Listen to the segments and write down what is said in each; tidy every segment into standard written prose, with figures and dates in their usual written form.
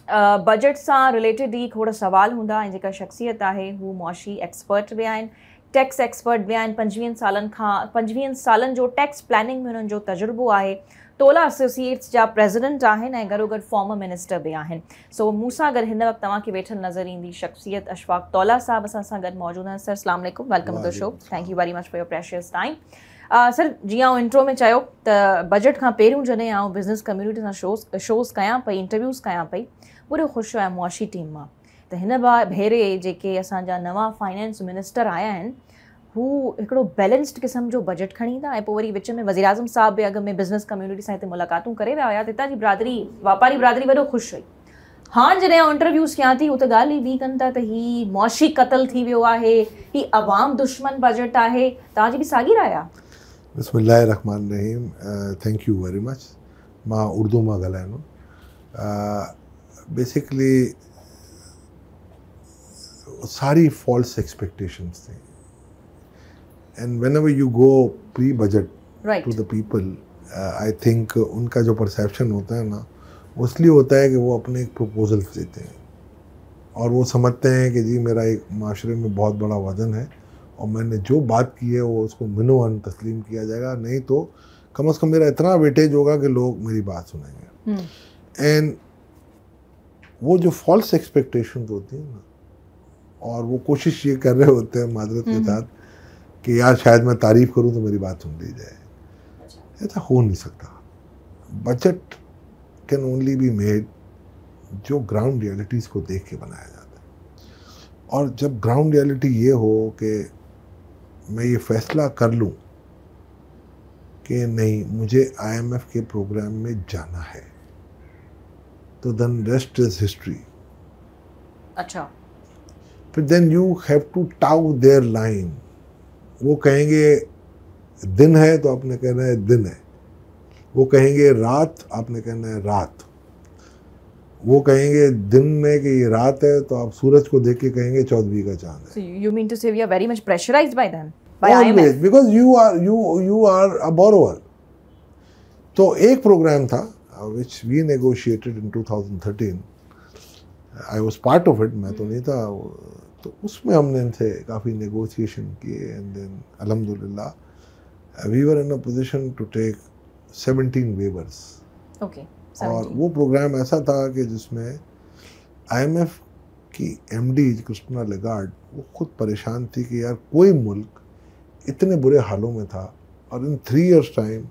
Budget सां related ही खोड़ सवाल हूंदा ऐं जेका शख़्सियत आहे हू मुआशी एक्सपर्ट बि आहिनि, टैक्स एक्सपर्ट बि आहिनि। 25 सालनि जो टैक्स प्लैनिंग में हुननि जो तजुर्बो आहे। तोला एसोसिएट्स जा प्रेसिडेंट आहिनि ऐं गॾोगॾु फॉर्मर मिनिस्टर बि आहिनि। सो मूंसां गॾु हिन वक़्तु तव्हांखे वेठल नज़र ईंदी शख़्सियत अशफाक़ तौला साहब असां सां गॾु मौजूदु आहिनि। सर अस्सलाम वालेकुम, welcome to the show. Thank you very much for your precious time. Sir जीअं आउं इंट्रो में चयो त बजट खां पहिरियों जॾहिं आउं बिज़नेस कम्यूनिटी सां शोज़ कयां पई, इंटरव्यूज़ कयां पई, पूरो ख़ुशि आहियां मुआशी टीम मां। त हिन भेरे जेके असांजा नवां फाइनेंस मिनिस्टर आया आहिनि हू हिकिड़ो बैलेंस्ड क़िस्म जो बजट खणी ईंदा ऐं पोइ वरी विच में वज़ीर आज़म साहब बि अॻु में बिज़नेस कम्यूनिटी सां हिते मुलाक़ातूं करे विया हुया। त हितां जी वापारी बिरादरी वॾो ख़ुशि हुई। हाणे जॾहिं आउं इंटरव्यूज़ कयां थी हू त ॻाल्हि ई ॿी कनि था त हीउ मुआशी क़तल थी वियो आहे, हीउ अवाम दुश्मन बजट आहे। तव्हांजी बि साॻी राय आहे? बिस्मिल्लाहिर्रहमानिर्रहीम, थैंक यू वेरी मच। मां उर्दू मां ॻाल्हायां। बेसिकली सारी फॉल्स एक्सपेक्टेशंस थी and whenever you go pre budget to the people, I think उनका जो परसेप्शन होता है ना वो इसलिए होता है कि वो अपने एक प्रपोजल देते हैं और वो समझते हैं कि जी मेरा एक माशरे में बहुत बड़ा वजन है और मैंने जो बात की है वो उसको मिनोअन तस्लीम किया जाएगा, नहीं तो कम से कम मेरा इतना वेटेज होगा कि लोग मेरी बात सुनेंगे। एंड वो जो फॉल्स एक्सपेक्टेशंस होती हैं ना, और वो कोशिश ये कर रहे होते हैं मादरत के साथ कि यार शायद मैं तारीफ़ करूं तो मेरी बात सुन ली जाए। ऐसा हो नहीं सकता। Budget can only be made जो ग्राउंड रियलिटीज़ को देख के बनाया जाता है। और जब ग्राउंड रियलिटी ये हो कि मैं ये फैसला कर लूं कि नहीं मुझे IMF के प्रोग्राम में जाना है, तो देन रेस्ट इज हिस्ट्री। अच्छा, फिर then you have to toe their line. वो कहेंगे दिन है तो आपने कहना है दिन है, वो कहेंगे रात आपने कहना है रात, वो कहेंगे दिन में कि ये रात है तो आप सूरज को देख के कहेंगे 14वीं का चांद है। So you mean to say we are very much pressurized by them? By Always, IMF? because you are a borrower. तो एक प्रोग्राम था which we negotiated in 2013. I was part of it, मैं तो नहीं था, तो उसमें हमने इनसे काफ़ी नेगोशिएशन किए एंड देन अल्हम्दुलिल्लाह we were in a position to take 17 waivers. Okay, और वो प्रोग्राम ऐसा था कि जिसमें IMF की MD क्रिस्टिना लेगार्ड वो खुद परेशान थी कि यार कोई मुल्क इतने बुरे हालों में था और इन 3 years टाइम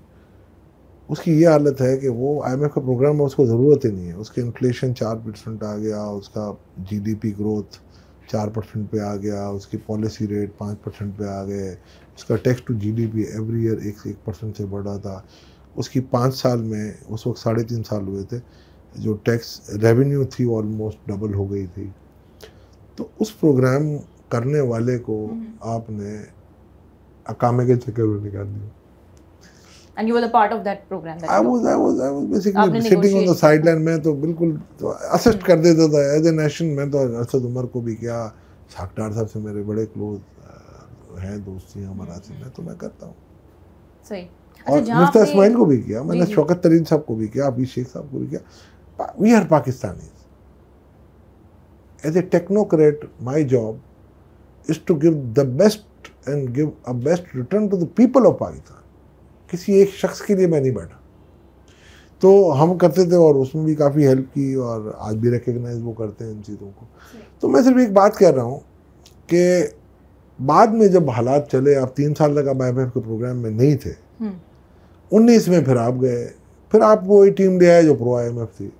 उसकी ये हालत है कि वो IMF का प्रोग्राम में उसको ज़रूरत ही नहीं है। उसके इन्फ्लेशन 4% आ गया, उसका GDP ग्रोथ 4% पे आ गया, उसकी पॉलिसी रेट 5% पे आ गए, उसका tax to GDP every year 1% से बढ़ा था। उसकी 5 साल में उस वक्त 3.5 साल हुए थे, जो टैक्स रेवेन्यू थी ऑलमोस्ट डबल हो गई थी। तो उस प्रोग्राम करने वाले को आपने अकामे के चक्कर में निकाल दिया। And you were a part of that program? I was basically sitting on the sideline। मैं तो बिल्कुल असिस्ट कर देता था एज ए नेशन। मैं तो अरशद उमर को भी किया, साकडार साहब से मेरे बड़े क्लोज हैं, दोस्ती हैं हमारा से, मैं तो मैं करता हूँ। सही। और मिस्टर इस्माइल को भी किया मैंने, शौकत तरीन साहब को भी किया, अभी शेख साहब को भी किया। We are Pakistanis. As a technocrat my job is to give the best and give a best return to the people of Pakistan. किसी एक शख्स के लिए मैं नहीं बैठा। तो हम करते थे और उसमें भी काफ़ी हेल्प की और आज भी रिकग्नाइज वो करते हैं इन चीज़ों को। तो मैं सिर्फ एक बात कह रहा हूँ कि बाद में जब हालात चले, आप 3 साल तक आप IMF के प्रोग्राम में नहीं थे, 19 में फिर आप गए, फिर आप वही टीम ले आए जो प्रो IMF थी।